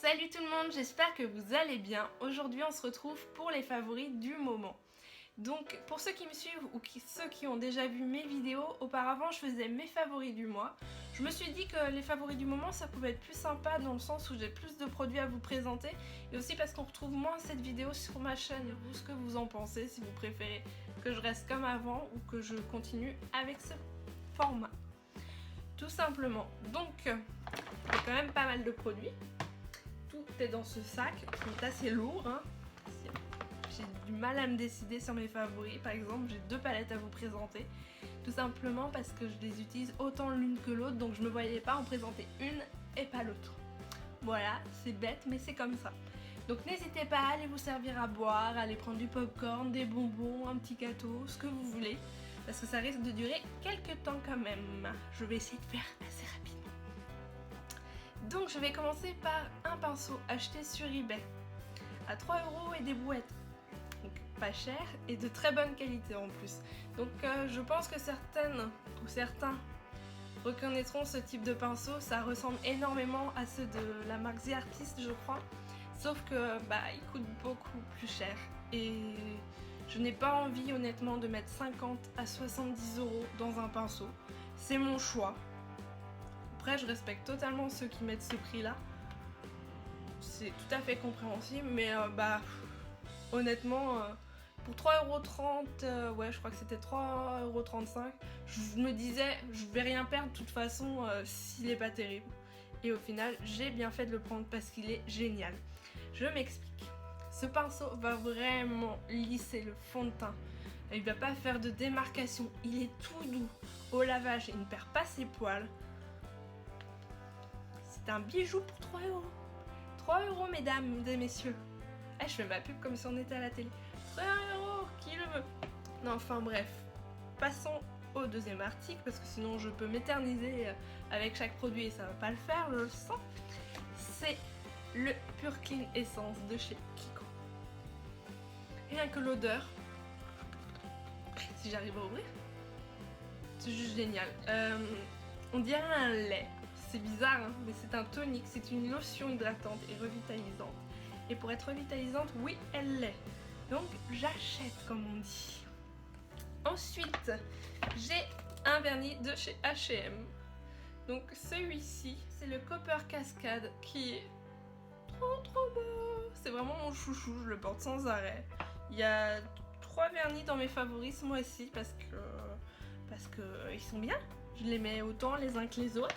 Salut tout le monde, j'espère que vous allez bien. Aujourd'hui on se retrouve pour les favoris du moment. Donc pour ceux qui me suivent ou ceux qui ont déjà vu mes vidéos, auparavant je faisais mes favoris du mois. Je me suis dit que les favoris du moment ça pouvait être plus sympa dans le sens où j'ai plus de produits à vous présenter et aussi parce qu'on retrouve moins cette vidéo sur ma chaîne. Vous, ce que vous en pensez, si vous préférez que je reste comme avant ou que je continue avec ce format. Tout simplement. Donc il y a quand même pas mal de produits. Tout est dans ce sac, qui est assez lourd. Hein. J'ai du mal à me décider sur mes favoris. Par exemple, j'ai deux palettes à vous présenter. Tout simplement parce que je les utilise autant l'une que l'autre. Donc je me voyais pas en présenter une et pas l'autre. Voilà, c'est bête mais c'est comme ça. Donc n'hésitez pas à aller vous servir à boire, à aller prendre du popcorn, des bonbons, un petit gâteau, ce que vous voulez. Parce que ça risque de durer quelques temps quand même. Je vais essayer de faire assez rapidement. Donc je vais commencer par un pinceau acheté sur eBay à 3 € et des brouettes. Donc pas cher et de très bonne qualité en plus. Donc je pense que certaines ou certains reconnaîtront ce type de pinceau. Ça ressemble énormément à ceux de la marque The Artist je crois. Sauf que il coûte beaucoup plus cher. Et je n'ai pas envie honnêtement de mettre 50 à 70 € dans un pinceau. C'est mon choix. Après, je respecte totalement ceux qui mettent ce prix-là. C'est tout à fait compréhensible, mais honnêtement, pour 3,30 €, ouais, je crois que c'était 3,35 €, je me disais, je vais rien perdre de toute façon s'il est pas terrible. Et au final, j'ai bien fait de le prendre parce qu'il est génial. Je m'explique. Ce pinceau va vraiment lisser le fond de teint. Il va pas faire de démarcation, il est tout doux. Au lavage, il ne perd pas ses poils. C'est un bijou pour 3 €. 3 € mesdames et messieurs. Je fais ma pub comme si on était à la télé. 3 €, qui le veut? Non, enfin bref. Passons au deuxième article parce que sinon je peux m'éterniser avec chaque produit et ça va pas le faire, je le sens. C'est le Pure Clean Essence de chez Kiko. Rien que l'odeur, si j'arrive à ouvrir, c'est juste génial. On dirait un lait. C'est bizarre, hein, mais c'est un tonique, c'est une lotion hydratante et revitalisante. Et pour être revitalisante, oui, elle l'est. Donc, j'achète, comme on dit. Ensuite, j'ai un vernis de chez H&M. Donc, celui-ci, c'est le Copper Cascade qui est trop beau. C'est vraiment mon chouchou, je le porte sans arrêt. Il y a 3 vernis dans mes favoris ce mois-ci parce que ils sont bien. Je les mets autant les uns que les autres.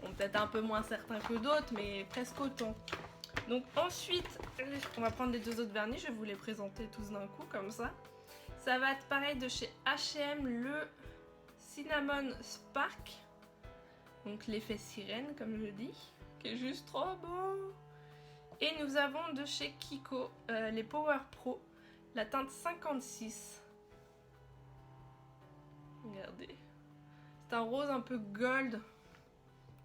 Bon, peut-être un peu moins certains que d'autres, mais presque autant. Donc ensuite, on va prendre les deux autres vernis, je vais vous les présenter tous d'un coup, comme ça. Ça va être pareil de chez H&M, le Cinnamon Spark. Donc l'effet sirène, comme je dis, qui est juste trop beau. Et nous avons de chez Kiko, les Power Pro, la teinte 56. Regardez. C'est un rose un peu gold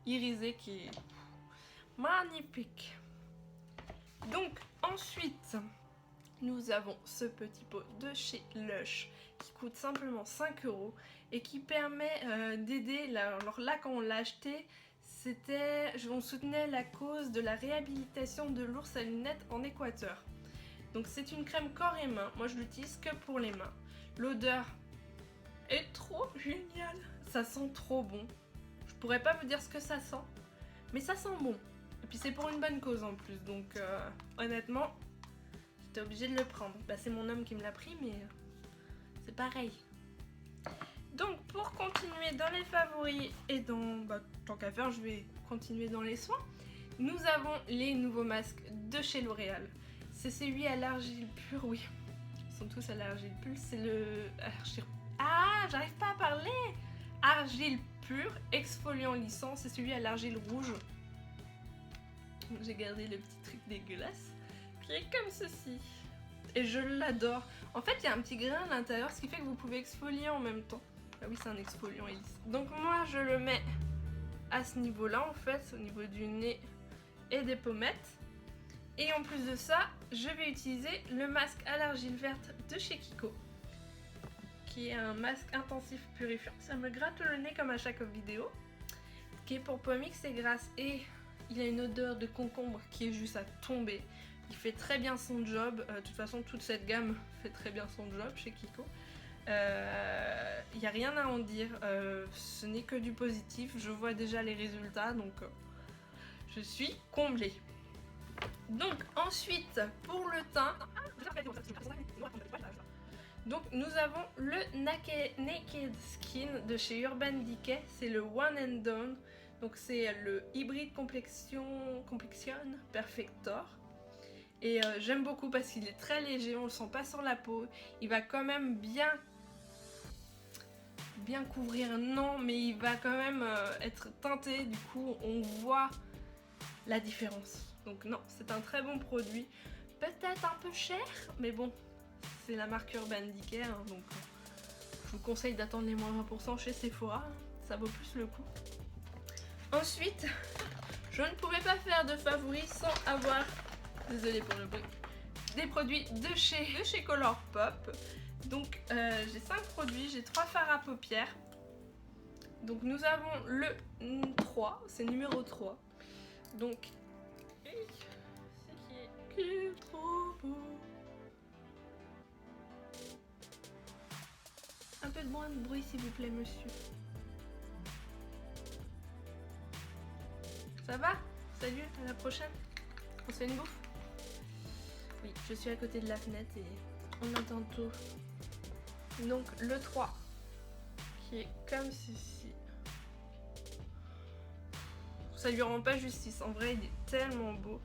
irisé qui est magnifique. Donc ensuite nous avons ce petit pot de chez Lush qui coûte simplement 5 € et qui permet d'aider. Alors là quand on l'a acheté, on soutenait la cause de la réhabilitation de l'ours à lunettes en Équateur. Donc c'est une crème corps et main, moi je l'utilise que pour les mains. L'odeur est trop géniale, ça sent trop bon. Je pourrais pas vous dire ce que ça sent, mais ça sent bon. Et puis c'est pour une bonne cause en plus, donc honnêtement, j'étais obligée de le prendre. C'est mon homme qui me l'a pris, mais c'est pareil. Donc pour continuer dans les favoris et dans... tant qu'à faire, je vais continuer dans les soins. Nous avons les nouveaux masques de chez L'Oréal. C'est celui à l'argile pure, oui. Ils sont tous à l'argile pure, c'est le... Ah, j'arrive pas à parler. Argile pure, exfoliant lissant, c'est celui à l'argile rouge. J'ai gardé le petit truc dégueulasse qui est comme ceci. Et je l'adore. En fait, il y a un petit grain à l'intérieur, ce qui fait que vous pouvez exfolier en même temps. Ah oui, c'est un exfoliant lisse. Donc moi, je le mets à ce niveau-là, en fait, au niveau du nez et des pommettes. Et en plus de ça, je vais utiliser le masque à l'argile verte de chez Kiko, qui est un masque intensif purifiant. Ça me gratte le nez comme à chaque vidéo. Qui est pour peau mixte et grasse et Il a une odeur de concombre qui est juste à tomber. Il fait très bien son job. De toute façon, toute cette gamme fait très bien son job chez Kiko. Il n'y a rien à en dire. Ce n'est que du positif. Je vois déjà les résultats, donc je suis comblée. Donc ensuite, pour le teint... Donc nous avons le Naked Skin de chez Urban Decay. C'est le One and Done. Donc c'est le hybride complexion Perfector. Et j'aime beaucoup parce qu'il est très léger, on le sent pas sur la peau. Il va quand même bien couvrir, non, mais il va quand même être teinté. Du coup, on voit la différence. Donc non, c'est un très bon produit. Peut-être un peu cher, mais bon, c'est la marque Urban Decay, hein, donc je vous conseille d'attendre les moins 20% chez Sephora. Hein, ça vaut plus le coup. Ensuite, je ne pouvais pas faire de favoris sans avoir, désolée pour le bruit, des produits de chez Colourpop. Donc j'ai 5 produits, j'ai 3 fards à paupières. Donc nous avons le 3, c'est numéro 3. Donc, c'est qui est trop beau. Un peu de moins de bruit s'il vous plaît monsieur. Ça va? Salut, à la prochaine. On se fait une bouffe? Oui, je suis à côté de la fenêtre et on entend tout. Donc le 3 qui est comme ceci. Ça lui rend pas justice, en vrai il est tellement beau.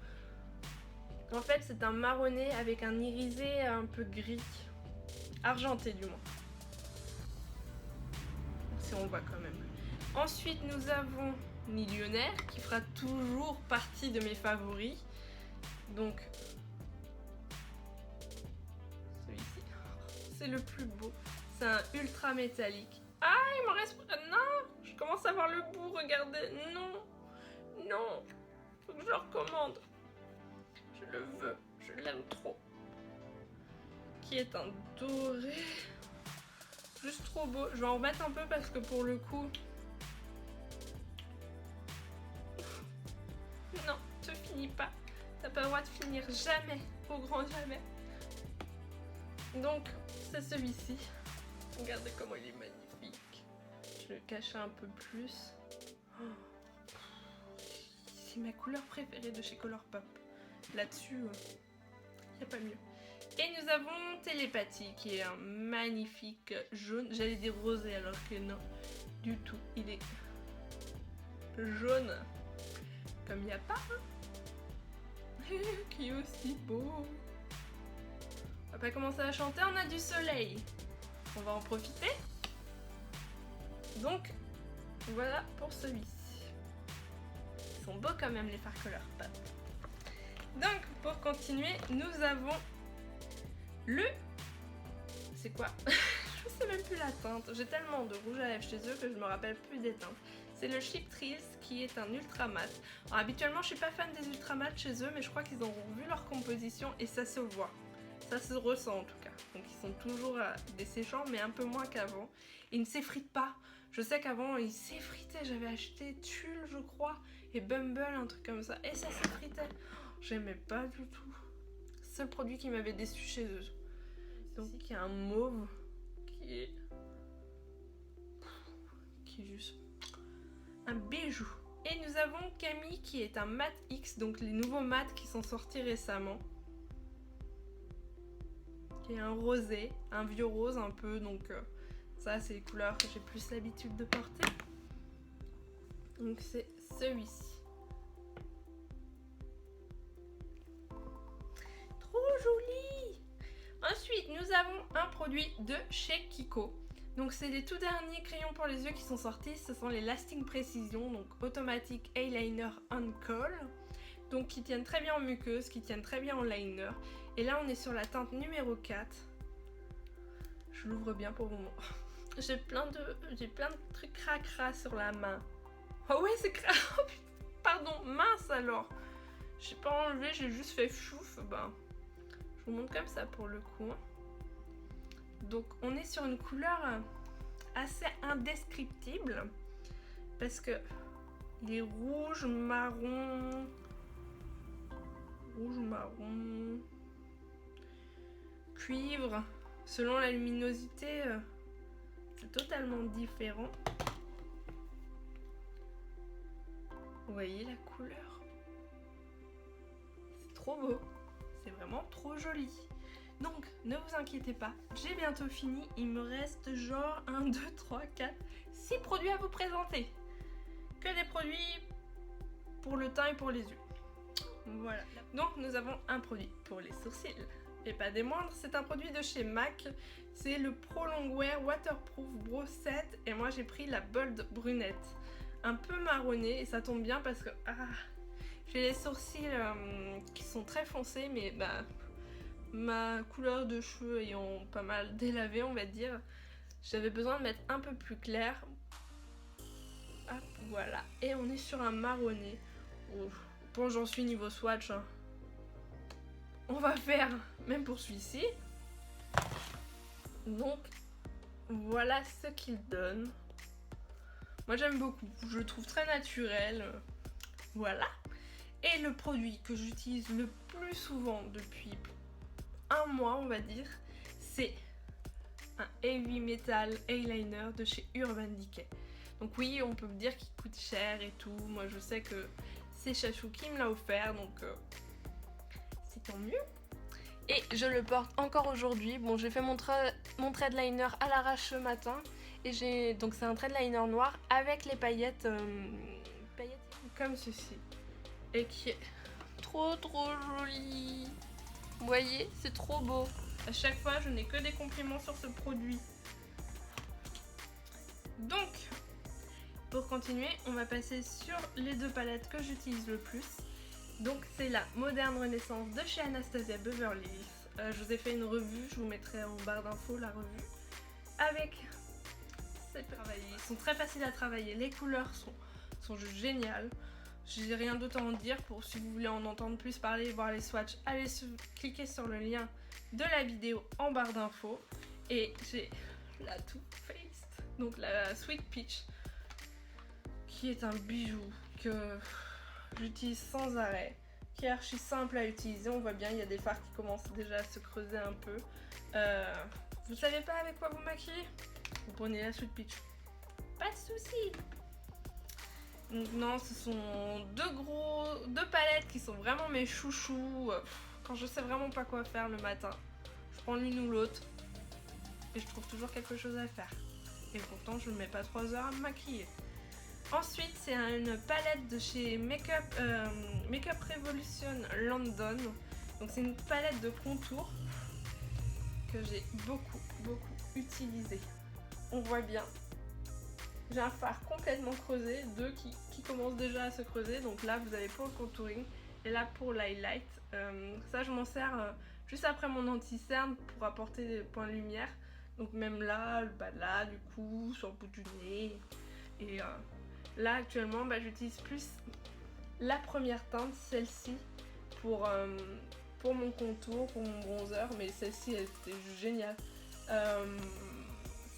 En fait c'est un marronné avec un irisé un peu gris, argenté du moins. Si on voit quand même. Ensuite nous avons Millionnaire qui fera toujours partie de mes favoris. Donc celui-ci, c'est le plus beau. C'est un ultra métallique. Ah il m'en reste... Non, je commence à voir le bout, regardez. Non, non, faut que je le recommande. Je le veux, je l'aime trop. Qui est un doré. Juste trop beau. Je vais en remettre un peu parce que pour le coup... Non, te finis pas. T'as pas le droit de finir jamais, au grand jamais. Donc, c'est celui-ci. Regardez comment il est magnifique. Je vais le cacher un peu plus. Oh. C'est ma couleur préférée de chez Colourpop. Là-dessus, il n'y a pas mieux. Et nous avons Télépathie, qui est un magnifique jaune. J'allais dire rosé alors que non, du tout. Il est jaune. Comme il n'y a pas, hein. Qui est aussi beau. On va pas commencer à chanter, on a du soleil. On va en profiter. Donc, voilà pour celui-ci. Ils sont beaux quand même les fards Colourpop. Donc, pour continuer, nous avons le... C'est quoi? Je sais même plus la teinte. J'ai tellement de rouge à lèvres chez eux que je me rappelle plus des teintes. C'est le Cheap Thrills qui est un ultra mat. Alors, habituellement, je suis pas fan des ultra mat chez eux, mais je crois qu'ils ont revu leur composition et ça se voit. Ça se ressent en tout cas. Donc ils sont toujours des séchants, mais un peu moins qu'avant. Ils ne s'effritent pas. Je sais qu'avant, ils s'effritaient. J'avais acheté Tulle, je crois, et Bumble, un truc comme ça. Et ça s'effritait. J'aimais pas du tout. C'est le produit qui m'avait déçu chez eux. Donc il y a un mauve qui est juste un bijou. Et nous avons Camille qui est un mat X, donc les nouveaux mats qui sont sortis récemment. Qui est un rosé, un vieux rose un peu, donc ça c'est les couleurs que j'ai plus l'habitude de porter. Donc c'est celui-ci. Trop joli! Ensuite nous avons un produit de chez Kiko. Donc c'est les tout derniers crayons pour les yeux qui sont sortis, ce sont les Lasting Precision, donc Automatic Eyeliner on Call. Donc qui tiennent très bien en muqueuse, qui tiennent très bien en liner. Et là on est sur la teinte numéro 4. Je l'ouvre bien pour vous. J'ai plein de trucs cracra sur la main. Oh ouais c'est oh, pardon, mince alors. J'ai pas enlevé, j'ai juste fait chouf. Ben, je vous montre comme ça pour le coup. Donc on est sur une couleur assez indescriptible. Parce que Il est rouge, marron, cuivre. Selon la luminosité, c'est totalement différent. Vous voyez la couleur? C'est trop beau. C'est vraiment trop joli. Donc, ne vous inquiétez pas, j'ai bientôt fini. Il me reste genre 1, 2, 3, 4, 6 produits à vous présenter. Que des produits pour le teint et pour les yeux. Voilà. Donc, nous avons un produit pour les sourcils. Et pas des moindres, c'est un produit de chez MAC. C'est le Pro Longwear Waterproof Brow Set. Et moi, j'ai pris la Bold Brunette. Un peu marronné, et ça tombe bien parce que j'ai les sourcils qui sont très foncés, mais ma couleur de cheveux ayant pas mal délavé, on va dire, j'avais besoin de mettre un peu plus clair. Hop, voilà. Et on est sur un marronné. Bon, j'en suis niveau swatch. Hein. On va faire, même pour celui-ci. Donc, voilà ce qu'il donne. Moi, j'aime beaucoup. Je le trouve très naturel. Voilà. Et le produit que j'utilise le plus souvent depuis un mois, on va dire, c'est un Heavy Metal Eyeliner de chez Urban Decay. Donc oui, on peut me dire qu'il coûte cher et tout. Moi, je sais que c'est Chachou qui me l'a offert, donc c'est tant mieux. Et je le porte encore aujourd'hui. Bon, j'ai fait mon thread liner à l'arrache ce matin. Et donc c'est un thread liner noir avec les paillettes comme ceci. Et qui est trop joli. Vous voyez, c'est trop beau. À chaque fois, je n'ai que des compliments sur ce produit. Donc, pour continuer, on va passer sur les deux palettes que j'utilise le plus. Donc, c'est la Moderne Renaissance de chez Anastasia Beverly Hills. Je vous ai fait une revue, je vous mettrai en barre d'infos la revue. Avec ces travaillés. Ils sont très faciles à travailler, les couleurs sont juste géniales. J'ai rien d'autre à en dire. Pour si vous voulez en entendre plus parler et voir les swatchs, allez cliquer sur le lien de la vidéo en barre d'infos. Et j'ai la Too Faced, donc la Sweet Peach, qui est un bijou que j'utilise sans arrêt, qui est archi simple à utiliser. On voit bien, il y a des fards qui commencent déjà à se creuser un peu. Vous savez pas avec quoi vous maquiller? Vous prenez la Sweet Peach. Pas de soucis. Donc non, ce sont deux palettes qui sont vraiment mes chouchous. Quand je sais vraiment pas quoi faire le matin, je prends l'une ou l'autre et je trouve toujours quelque chose à faire. Et pourtant, je ne mets pas 3 heures à me maquiller. Ensuite, c'est une palette de chez Makeup Revolution London. Donc c'est une palette de contour que j'ai beaucoup utilisée. On voit bien. J'ai un fard complètement creusé, deux qui commencent déjà à se creuser. Donc là, vous avez pour le contouring et là pour l'highlight. Ça, je m'en sers juste après mon anti-cerne pour apporter des points de lumière. Donc même là, le bas de là, du coup, sur le bout du nez. Et là, actuellement, j'utilise plus la première teinte, celle-ci, pour mon contour, pour mon bronzer. Mais celle-ci, elle était géniale.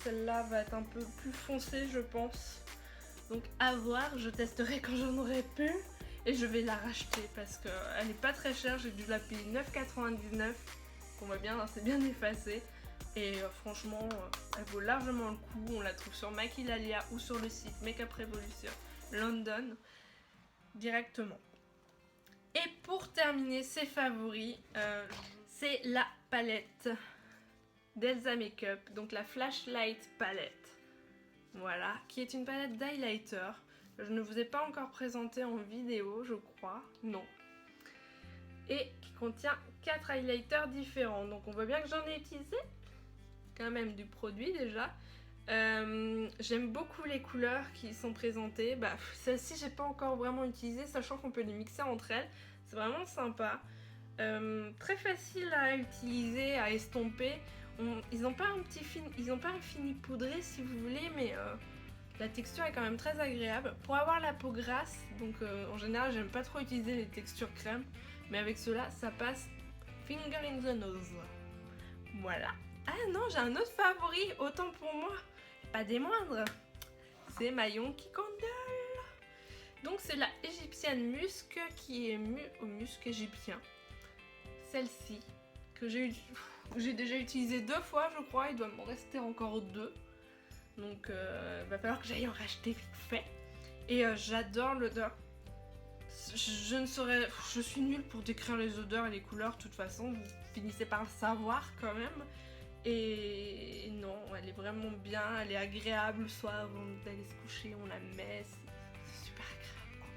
Celle-là va être un peu plus foncée, je pense. Donc à voir, je testerai quand j'en aurai plus. Et je vais la racheter parce qu'elle n'est pas très chère. J'ai dû la payer 9,99. On voit bien, c'est bien effacé. Et franchement, elle vaut largement le coup. On la trouve sur Maquillalia ou sur le site Makeup Revolution London directement. Et pour terminer, ses favoris, c'est la palette d'Elsa Makeup, donc la Flashlight Palette, voilà, qui est une palette d'highlighter. Je ne vous ai pas encore présenté en vidéo, je crois, non. Et qui contient 4 highlighters différents, donc on voit bien que j'en ai utilisé quand même du produit déjà. J'aime beaucoup les couleurs qui sont présentées. Celle-ci j'ai pas encore vraiment utilisée, sachant qu'on peut les mixer entre elles, c'est vraiment sympa. Très facile à utiliser, à estomper. Ils n'ont pas un fini poudré si vous voulez, mais la texture est quand même très agréable. Pour avoir la peau grasse, donc en général j'aime pas trop utiliser les textures crème, mais avec cela ça passe finger in the nose. Voilà. Ah non, j'ai un autre favori, autant pour moi, pas des moindres. C'est ma Yonky Candle. Donc c'est la égyptienne Musc qui est au musc égyptien. Celle-ci que j'ai déjà utilisée 2 fois je crois, il doit m'en rester encore 2. Donc va falloir que j'aille en racheter vite fait. Et j'adore l'odeur. Je suis nulle pour décrire les odeurs et les couleurs, de toute façon, vous finissez par le savoir quand même. Et non, elle est vraiment bien, elle est agréable, soit avant d'aller se coucher, on la met, c'est super agréable quoi.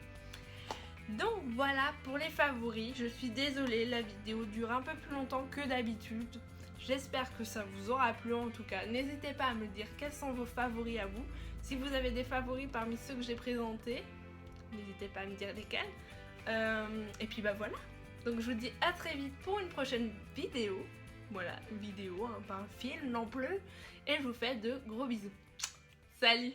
Donc voilà pour les favoris, je suis désolée, la vidéo dure un peu plus longtemps que d'habitude. J'espère que ça vous aura plu en tout cas. N'hésitez pas à me dire quels sont vos favoris à vous. Si vous avez des favoris parmi ceux que j'ai présentés, n'hésitez pas à me dire lesquels. Et puis bah voilà. Donc je vous dis à très vite pour une prochaine vidéo. Voilà, une vidéo, hein, pas un film non plus. Et je vous fais de gros bisous. Salut!